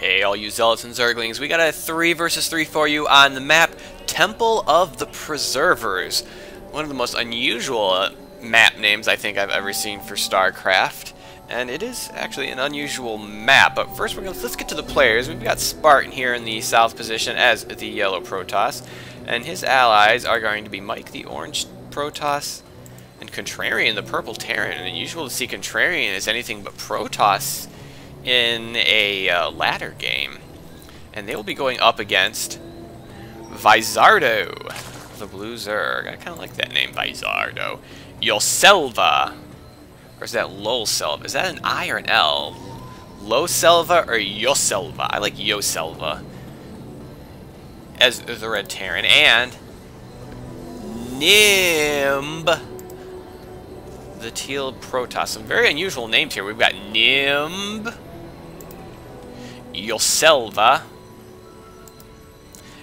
Hey all you zealots and zerglings, we got a 3 versus 3 for you on the map Temple of the Preservers. One of the most unusual map names I think I've ever seen for StarCraft. And it is actually an unusual map, but first let's get to the players. We've got Spartan here in the south position as the yellow Protoss, and his allies are going to be Mike the orange Protoss and Contrarian the purple Terran. And unusual to see Contrarian as anything but Protoss in a ladder game. And they will be going up against Vizardo, the blue Zerg. I kind of like that name, Vizardo. Yoselva. Or is that Lolselva? Is that an I or an L? Loselva or Yoselva? I like Yoselva as the red Terran. And Nimb, the teal Protoss. Some very unusual names here. We've got Nimb, Yoselva,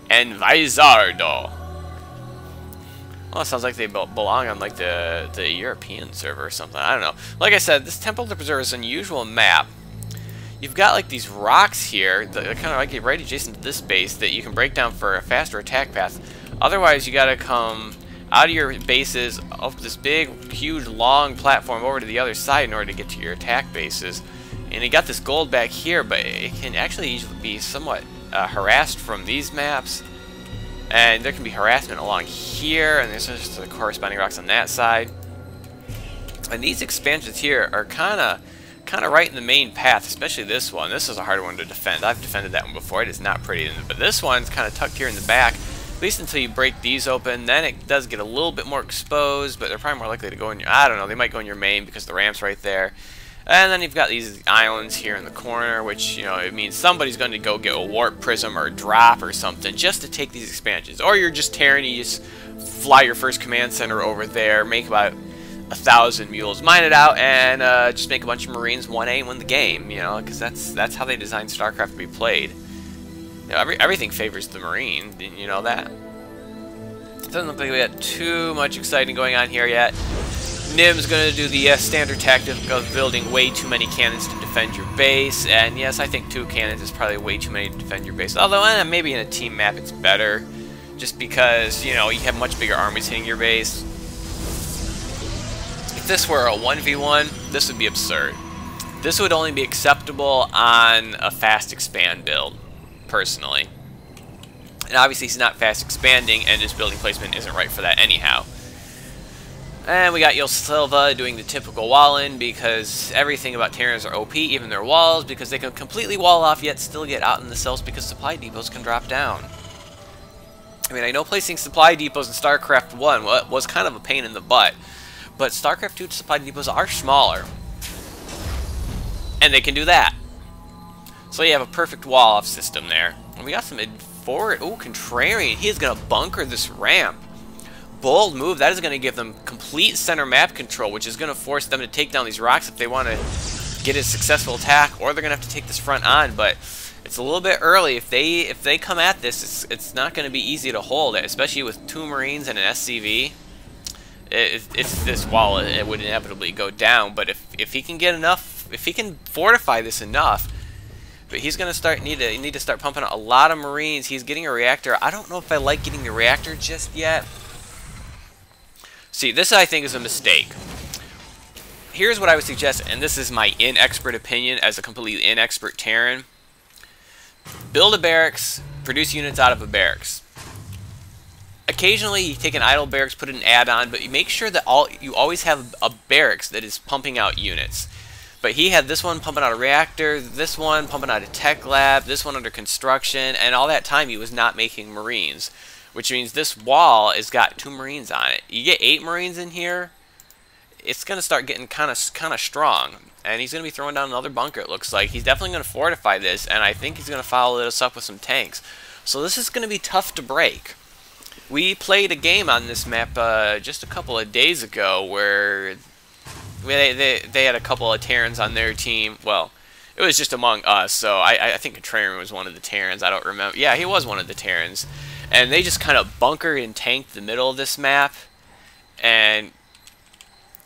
and Vizardo. Well, it sounds like they belong on like the European server or something. I don't know. Like I said, this Temple of the Preserver is an unusual map. You've got like these rocks here that are kind of like right adjacent to this base that you can break down for a faster attack path. Otherwise, you got to come out of your bases up this big, huge, long platform over to the other side in order to get to your attack bases. And you got this gold back here, but it can actually be somewhat harassed from these maps. And there can be harassment along here, and there's just the corresponding rocks on that side. And these expansions here are kind of right in the main path, especially this one. This is a hard one to defend. I've defended that one before. It is not pretty, but this one's kind of tucked here in the back, at least until you break these open. Then it does get a little bit more exposed, but they're probably more likely to go in your, I don't know, they might go in your main because the ramp's right there. And then you've got these islands here in the corner, which, you know, it means somebody's going to go get a warp prism or a drop or something just to take these expansions. Or you're just Terran, you just fly your first command center over there, make about 1,000 mules, mine it out, and just make a bunch of Marines 1A and win the game, you know, because that's how they designed StarCraft to be played. You know, everything favors the Marine, didn't you know that? Doesn't look like we got too much exciting going on here yet. Nim's going to do the standard tactic of building way too many cannons to defend your base, and yes, I think 2 cannons is probably way too many to defend your base. Although maybe in a team map it's better, just because, you know, you have much bigger armies hitting your base. If this were a 1v1, this would be absurd. This would only be acceptable on a fast expand build, personally. And obviously he's not fast expanding, and his building placement isn't right for that anyhow. And we got Yoselva doing the typical wall-in, because everything about Terrans are OP, even their walls, because they can completely wall off yet still get out in the cells because supply depots can drop down. I mean, I know placing supply depots in StarCraft 1 was kind of a pain in the butt, but StarCraft 2 supply depots are smaller. And they can do that. So you have a perfect wall-off system there. And we got some forward. Oh, Contrarian. He is going to bunker this ramp. Bold move. That is going to give them complete center map control, which is going to force them to take down these rocks if they want to get a successful attack, or they're going to have to take this front on. But it's a little bit early. If they come at this, it's not going to be easy to hold it, especially with 2 Marines and an SCV. It's this wall. It would inevitably go down. But if he can get enough, if he can fortify this enough, but he's going to need to start pumping out a lot of Marines. He's getting a reactor. I don't know if I like getting the reactor just yet. See, this I think is a mistake. Here's what I would suggest, and this is my inexpert opinion as a completely inexpert Terran. Build a barracks, produce units out of a barracks. Occasionally, you take an idle barracks, put an add-on, but you make sure that you always have a barracks that is pumping out units. But he had this one pumping out a reactor, this one pumping out a tech lab, this one under construction, and all that time he was not making Marines. Which means this wall has got 2 Marines on it. You get 8 Marines in here, it's going to start getting kind of strong. And he's going to be throwing down another bunker, it looks like. He's definitely going to fortify this, and I think he's going to follow this up with some tanks. So this is going to be tough to break. We played a game on this map just a couple of days ago where they had a couple of Terrans on their team. Well, it was just among us, so I think Contrarian was one of the Terrans. I don't remember. Yeah, he was one of the Terrans. And they just kind of bunkered and tanked the middle of this map. And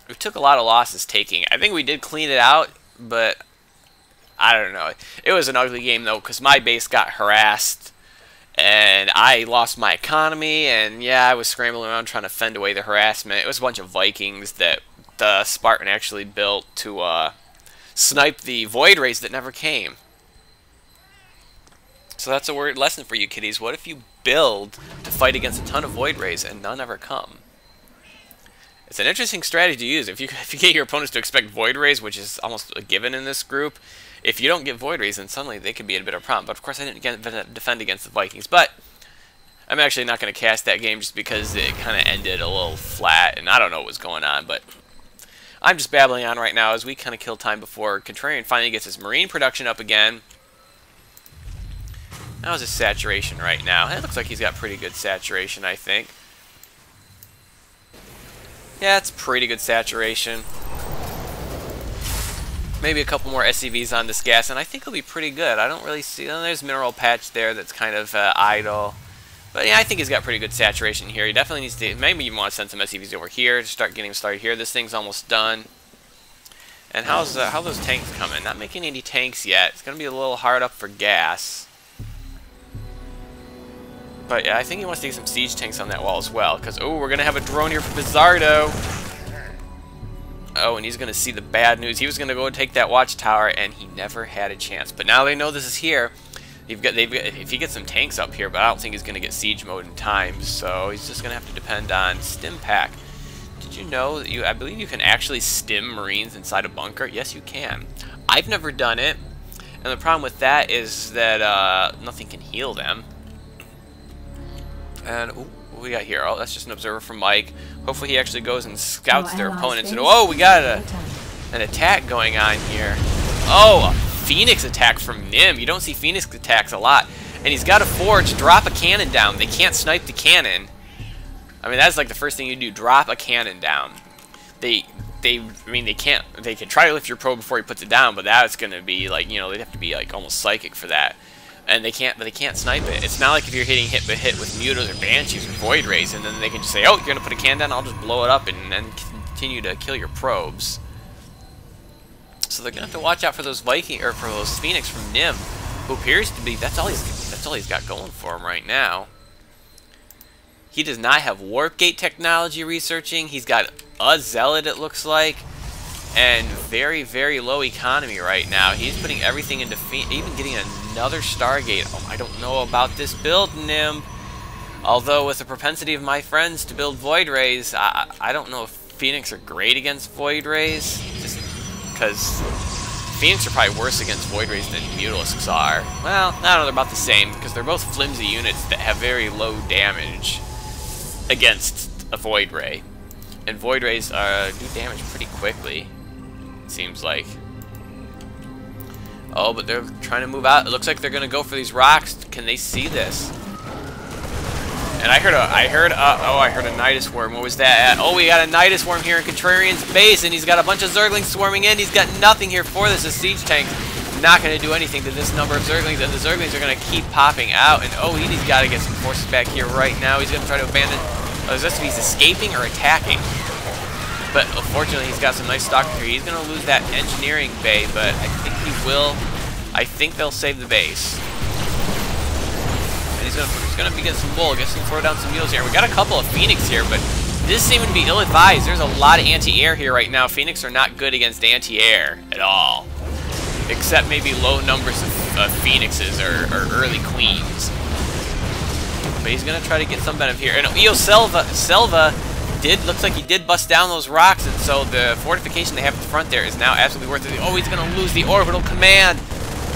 we took a lot of losses taking. I think we did clean it out, but I don't know. It was an ugly game, though, because my base got harassed, and I lost my economy, and yeah, I was scrambling around trying to fend away the harassment. It was a bunch of Vikings that the Spartan actually built to snipe the Void Rays that never came. So that's a word lesson for you, kiddies. What if you build to fight against a ton of Void Rays and none ever come? It's an interesting strategy to use. If you get your opponents to expect Void Rays, which is almost a given in this group, if you don't get Void Rays, then suddenly they could be a bit of a problem. But of course, I didn't defend against the Vikings. But I'm actually not going to cast that game just because it kind of ended a little flat, and I don't know what was going on. But I'm just babbling on right now as we kind of kill time before Contrarian finally gets his Marine production up again. How's his saturation right now? It looks like he's got pretty good saturation, I think. Yeah, it's pretty good saturation. Maybe a couple more SCVs on this gas, and I think he'll be pretty good. I don't really see... there's Mineral Patch there that's kind of idle. But yeah, I think he's got pretty good saturation here. He definitely needs to... maybe you want to send some SCVs over here to start getting him started here. This thing's almost done. And how those tanks coming? Not making any tanks yet. It's going to be a little hard up for gas. But yeah, I think he wants to get some siege tanks on that wall as well. Because, oh, we're going to have a drone here for Bizardo. Oh, and he's going to see the bad news. He was going to go and take that watchtower, and he never had a chance. But now they know this is here. If he gets some tanks up here, but I don't think he's going to get siege mode in time. So he's just going to have to depend on Stim Pack. Did you know that I believe you can actually stim Marines inside a bunker? Yes, you can. I've never done it. And the problem with that is that nothing can heal them. And, ooh, what we got here? Oh, that's just an observer from Mike. Hopefully he actually goes and scouts their opponents. And, oh, we got an attack going on here. Oh, a Phoenix attack from Nim. You don't see Phoenix attacks a lot. And he's got a forge. Drop a cannon down. They can't snipe the cannon. I mean, that's like the first thing you do. Drop a cannon down. I mean, they can't. They can try to lift your probe before he puts it down, but that's going to be like, you know, they'd have to be like almost psychic for that. And they can't snipe it. It's not like if you're hitting hit with Mutos or Banshees or Void Rays, and then they can just say, oh, you're going to put a cannon down, I'll just blow it up and then continue to kill your probes. So they're going to have to watch out for those for those Phoenix from Nim, who appears to be, that's all he's got going for him right now. He does not have Warp Gate technology researching. He's got a Zealot, it looks like. And very, very low economy right now. He's putting everything into even getting another Stargate. Oh, I don't know about this build, Nim. Although with the propensity of my friends to build Void Rays, I don't know if Phoenix are great against Void Rays. Just because Phoenix are probably worse against Void Rays than Mutalisks are. Well, I don't know, they're about the same because they're both flimsy units that have very low damage against a Void Ray. And Void Rays do damage pretty quickly. Seems like. Oh, but they're trying to move out. It looks like they're gonna go for these rocks. Can they see this? And I heard a Nidus Worm. What was that? Oh, we got a Nidus Worm here in Contrarian's base, and he's got a bunch of Zerglings swarming in. He's got nothing here for this. A siege tank not gonna do anything to this number of Zerglings, and the Zerglings are gonna keep popping out. And oh, he's gotta get some forces back here right now. He's gonna try to abandon. Oh, is this if he's escaping or attacking? But unfortunately, he's got some nice stock here. He's going to lose that engineering bay, but I think he will. I think they'll save the base. And he's going to get some bull. I guess he can throw down some mules here. We got a couple of Phoenix here, but this seems to be ill-advised. There's a lot of anti-air here right now. Phoenix are not good against anti-air at all, except maybe low numbers of Phoenixes or early Queens. But he's going to try to get some benefit here. And Io Selva looks like he did bust down those rocks, and so the fortification they have at the front there is now absolutely worth it. Oh, he's going to lose the orbital command.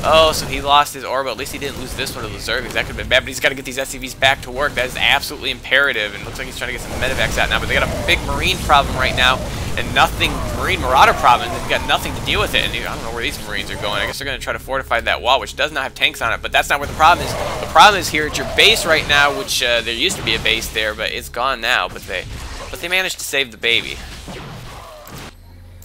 Oh, so he lost his orbital. At least he didn't lose this one to the Zerglings. That could have been bad, but he's got to get these SCVs back to work. That is absolutely imperative, and looks like he's trying to get some medevacs out now, but they got a big Marine problem right now, and Marine Marauder problem, and they've got nothing to deal with it, and I don't know where these Marines are going. I guess they're going to try to fortify that wall, which does not have tanks on it, but that's not where the problem is. The problem is here at your base right now, which there used to be a base there, but it's gone now, but they managed to save the baby.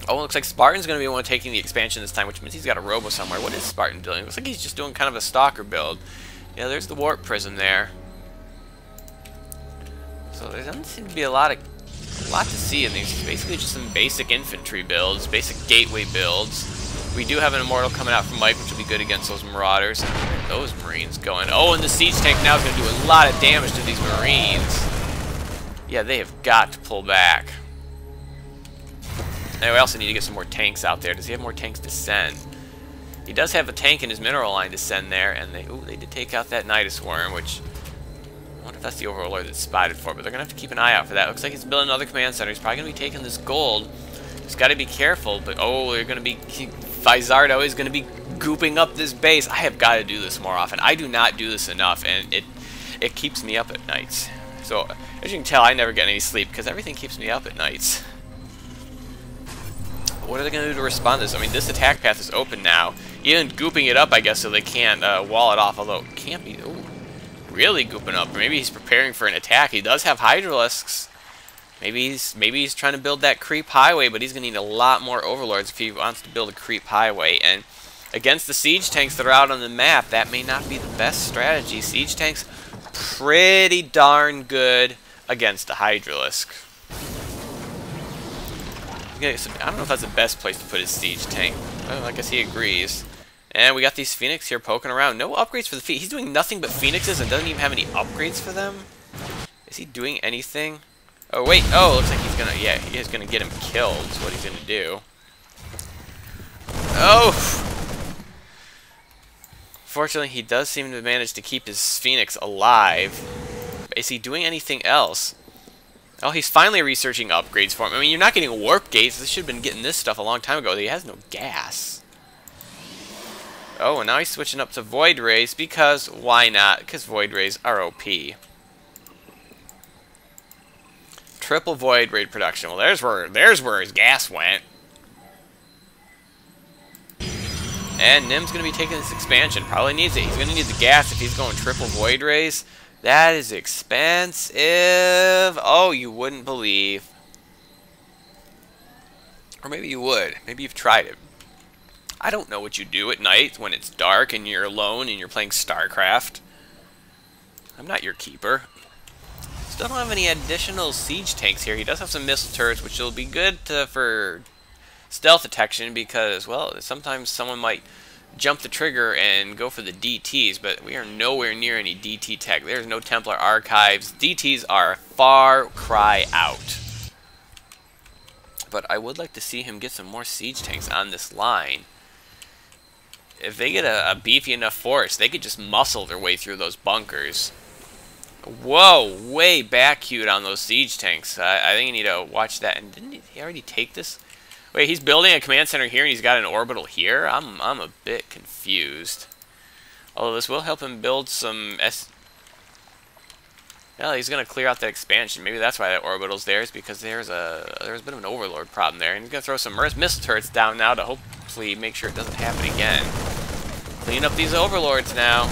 Oh, it looks like Spartan's going to be the one taking the expansion this time, which means he's got a robo somewhere. What is Spartan doing? Looks like he's just doing kind of a stalker build. Yeah, there's the warp prism there. So there doesn't seem to be a lot to see in these. Basically just some basic infantry builds, basic gateway builds. We do have an Immortal coming out from Mike, which will be good against those Marauders. And those Marines going. Oh, and the Siege Tank now is going to do a lot of damage to these Marines. Yeah, they have got to pull back. And we also need to get some more tanks out there. Does he have more tanks to send? He does have a tank in his mineral line to send there, and they did take out that Nidus Worm, which I wonder if that's the Overlord that's spotted for, but they're going to have to keep an eye out for that. Looks like he's building another command center. He's probably going to be taking this gold. He's got to be careful, but oh, they're going to be... Vizardo is going to be gooping up this base. I have got to do this more often. I do not do this enough, and it keeps me up at nights. So, as you can tell, I never get any sleep, because everything keeps me up at nights. What are they going to do to respond to this? I mean, this attack path is open now. Even gooping it up, I guess, so they can't wall it off, although it can't be... Ooh, really gooping up. Or maybe he's preparing for an attack. He does have Hydralisks. Maybe he's trying to build that creep highway, but he's going to need a lot more Overlords if he wants to build a creep highway. And against the siege tanks that are out on the map, that may not be the best strategy. Siege tanks, pretty darn good against the Hydralisk. I don't know if that's the best place to put his siege tank. Well, I guess he agrees. And we got these Phoenix here poking around. No upgrades for the Phoenix. He's doing nothing but Phoenixes and doesn't even have any upgrades for them. Is he doing anything? Oh, wait. Oh, looks like he's gonna... Yeah, he is gonna get him killed. That's what he's gonna do. Oh! Fortunately, he does seem to manage to keep his Phoenix alive. Is he doing anything else? Oh, he's finally researching upgrades for him. I mean, you're not getting warp gates. This should have been getting this stuff a long time ago. He has no gas. Oh, and now he's switching up to Void Rays because why not? Because Void Rays are OP. Triple Void Ray production. Well, there's where his gas went. And Nim's going to be taking this expansion. Probably needs it. He's going to need the gas if he's going triple Void Rays. That is expensive. Oh, you wouldn't believe. Or maybe you would. Maybe you've tried it. I don't know what you do at night when it's dark and you're alone and you're playing StarCraft. I'm not your keeper. Still don't have any additional siege tanks here. He does have some missile turrets, which will be good for stealth detection because, well, sometimes someone might jump the trigger and go for the DTs, but we are nowhere near any DT tech. There's no Templar archives. DTs are far cry out. But I would like to see him get some more siege tanks on this line. If they get a beefy enough force, they could just muscle their way through those bunkers. Whoa, way back queued on those siege tanks. I think you need to watch that. And didn't he already take this? Wait, he's building a command center here and he's got an orbital here? I'm a bit confused. Although this will help him build some Well, he's going to clear out that expansion. Maybe that's why that orbital's there, is because there's a bit of an overlord problem there. And he's going to throw some missile turrets down now to hopefully make sure it doesn't happen again. Clean up these overlords now.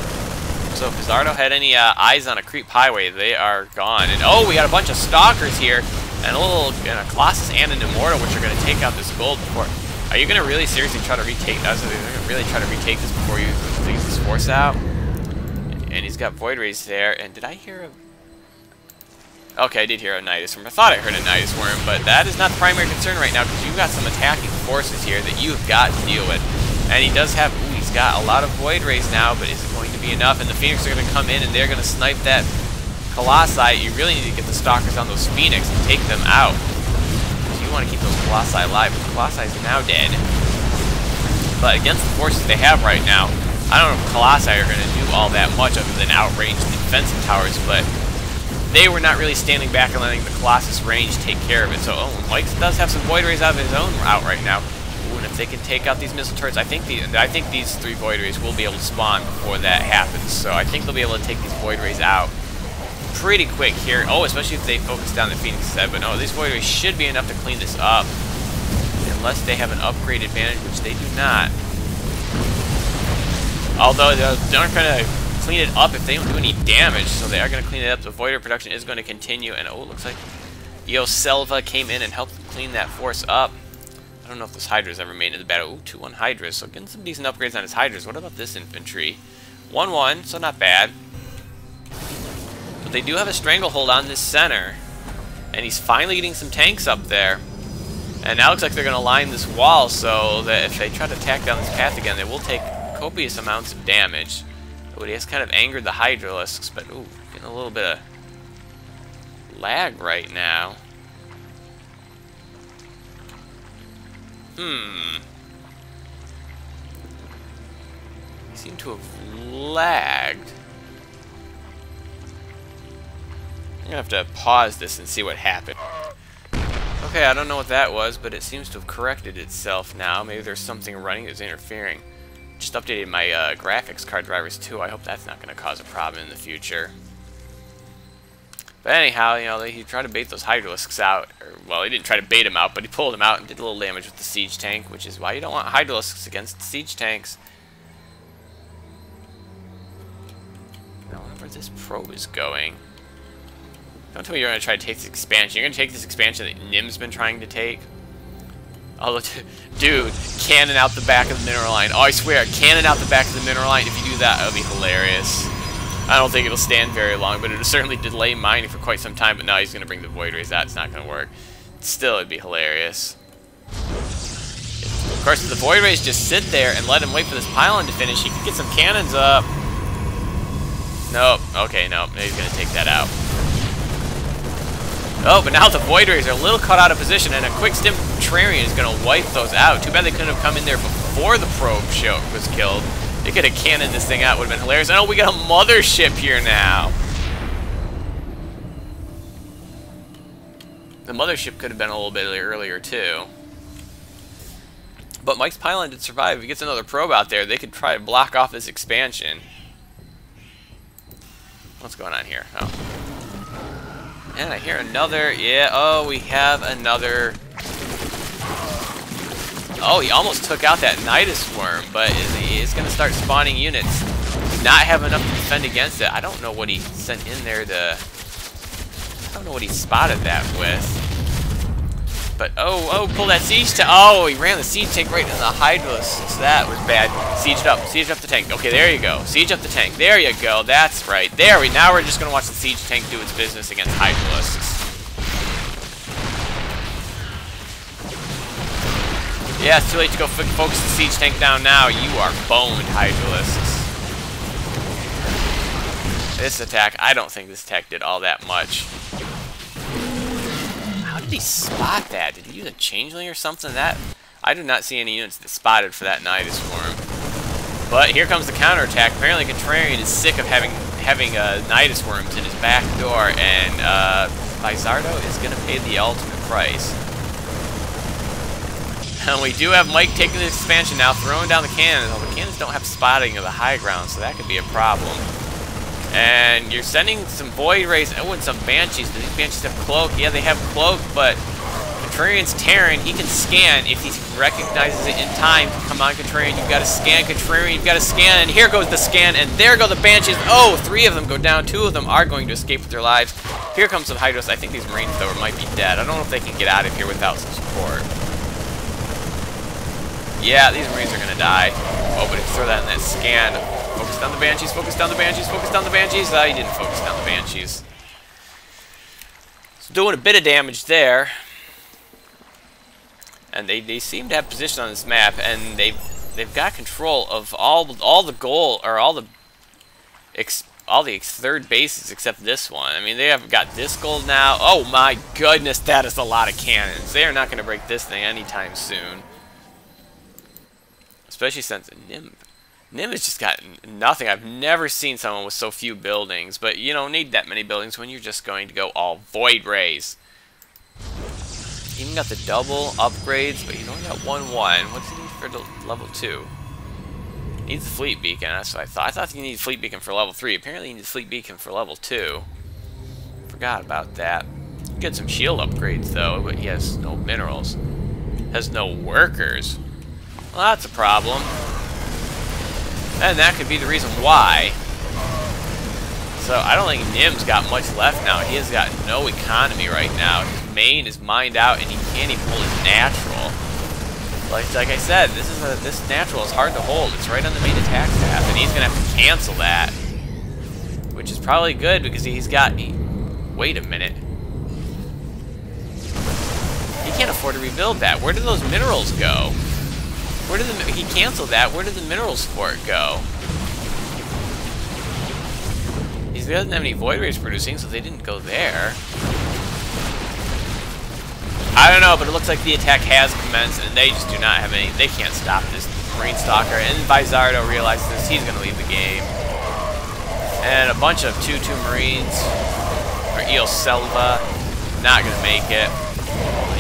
So if Vizardo had any eyes on a creep highway, they are gone. And oh, we got a bunch of stalkers here. And a Colossus and an Immortal, which are going to take out this gold before. Are you going to really seriously try to retake us? Are you going to really try to retake this before you take this force out? And he's got Void Rays there. And did I hear a... Okay, I did hear a Nidus Worm. I thought I heard a Nidus Worm, but that is not the primary concern right now because you've got some attacking forces here that you've got to deal with. And he does have... Ooh, he's got a lot of Void Rays now, but is it going to be enough? And the Phoenix are going to come in and they're going to snipe that Colossi. You really need to get the Stalkers on those Phoenix and take them out. So you want to keep those Colossi alive, but the Colossi is now dead. But against the forces they have right now, I don't know if Colossi are going to do all that much other than outrange the defensive towers, but they were not really standing back and letting the Colossus range take care of it. So, oh, Mike does have some Void Rays out of his own out right now. Ooh, and if they can take out these missile turrets, I think these 3 Void Rays will be able to spawn before that happens. So I think they'll be able to take these Void Rays out pretty quick here. Oh, especially if they focus down the Phoenix set. But no, these Void Rays should be enough to clean this up. Unless they have an upgrade advantage, which they do not. Although they aren't going to clean it up if they don't do any damage. So they are going to clean it up. The Void Ray production is going to continue. And oh, it looks like Io Selva came in and helped clean that force up. I don't know if those Hydras ever made it to the battle. Ooh, 2-1 Hydras. So getting some decent upgrades on his Hydras. What about this infantry? 1-1, so not bad. They do have a stranglehold on this center. And he's finally getting some tanks up there. And now it looks like they're going to line this wall so that if they try to attack down this path again, they will take copious amounts of damage. Ooh, he has kind of angered the Hydralisks, but ooh, getting a little bit of lag right now. He seem to have lagged. I'm gonna have to pause this and see what happened. Okay, I don't know what that was, but it seems to have corrected itself now. Maybe there's something running that's interfering. Just updated my graphics card drivers too. I hope that's not going to cause a problem in the future. But anyhow, you know, he tried to bait those Hydralisks out. Or, well, he didn't try to bait them out, but he pulled them out and did a little damage with the siege tank, which is why you don't want Hydralisks against siege tanks. Now, where this probe is going. Don't tell me you're going to try to take this expansion. You're going to take this expansion that Nim's been trying to take. Oh, look, dude, cannon out the back of the mineral line. Oh, I swear, cannon out the back of the mineral line. If you do that, it'll be hilarious. I don't think it'll stand very long, but it'll certainly delay mining for quite some time. But now he's going to bring the Void Rays. That's not going to work. Still, it'd be hilarious. Of course, if the Void Rays just sit there and let him wait for this pylon to finish, he could get some cannons up. Nope. Okay, nope. He's going to take that out. Oh, but now the Void Rays are a little cut out of position, and a quick stim Contrarian is going to wipe those out. Too bad they couldn't have come in there before the probe was killed. They could have cannoned this thing out. Would have been hilarious. Oh, we got a mothership here now. The mothership could have been a little bit earlier, too. But Mike's pylon did survive. If he gets another probe out there, they could try to block off this expansion. What's going on here? Oh. And I hear another, yeah, oh, we have another. Oh, he almost took out that Nidus worm, but is going to start spawning units. Not have enough to defend against it. I don't know what he sent in there to, I don't know what he spotted that with. But, oh, pull that siege tank. Oh, he ran the siege tank right into the Hydralisks. That was bad. Sieged up the tank. Okay, there you go. Siege up the tank. There you go. That's right. Now we're just going to watch the siege tank do its business against Hydralisks. Yeah, it's too late to go focus the siege tank down now. You are boned, Hydralisks. This attack, I don't think this attack did all that much. How did he spot that? Did he use a changeling or something? That I do not see any units that spotted for that Nidus worm. But here comes the counterattack. Apparently Contrarian is sick of having Nidus worms in his back door, and Bizardo is going to pay the ultimate price. And we do have Mike taking the expansion now, throwing down the cannons. Well, the cannons don't have spotting of the high ground, so that could be a problem. And you're sending some Void Rays, oh, and some Banshees. Do these Banshees have Cloak? Yeah, they have Cloak, but Contrarian's Terran, he can scan if he recognizes it in time. Come on, Contrarian, you've got to scan, Contrarian, you've got to scan, and here goes the scan, and there go the Banshees. Oh, 3 of them go down, 2 of them are going to escape with their lives. Here comes some Hydros. I think these Marines, though, might be dead. I don't know if they can get out of here without some support. Yeah, these Marines are going to die. Oh, but if you throw that in that scan, focus down the Banshees, focus down the Banshees, focus down the Banshees. Oh, you didn't focus down the Banshees. So doing a bit of damage there. And they seem to have position on this map, and they've got control of all the goal, or all the third bases except this one. I mean, they have got this gold now. Oh my goodness, that is a lot of cannons. They are not going to break this thing anytime soon. Especially since Nim has just got nothing. I've never seen someone with so few buildings, but you don't need that many buildings when you're just going to go all Void Rays. Even got the double upgrades, but he's only got 1-1. What's he need for the level 2? Needs the Fleet Beacon, that's what I thought. I thought he needed Fleet Beacon for level 3. Apparently he needs Fleet Beacon for level 2. Forgot about that. Get some shield upgrades though, but he has no minerals. Has no workers. Well, that's a problem. And that could be the reason why. So I don't think Nim's got much left now. He has got no economy right now. His main is mined out, and he can't even hold his natural. Like I said, this natural is hard to hold. It's right on the main attack path, and he's gonna have to cancel that, which is probably good because he's got. Wait a minute. He can't afford to rebuild that. Where did those minerals go? Where did he canceled that? Where did the minerals for it go? He doesn't have any void rays producing, so they didn't go there. I don't know, but it looks like the attack has commenced, and they just do not have any. They can't stop this Marine Stalker. And Vizardo realizes he's going to leave the game. And a bunch of 2-2 Marines, or Eel Selva, not going to make it.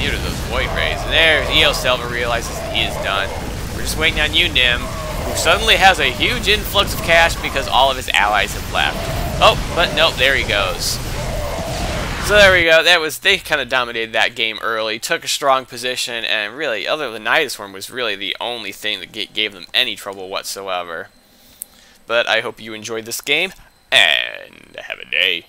Due to those void rays. And there, Eel Selva realizes that he is done. We're just waiting on you, Nim, who suddenly has a huge influx of cash because all of his allies have left. Oh, but nope, there he goes. So there we go. They kind of dominated that game early, took a strong position, and really, other than Nidus Worm, was really the only thing that gave them any trouble whatsoever. But I hope you enjoyed this game, and have a day.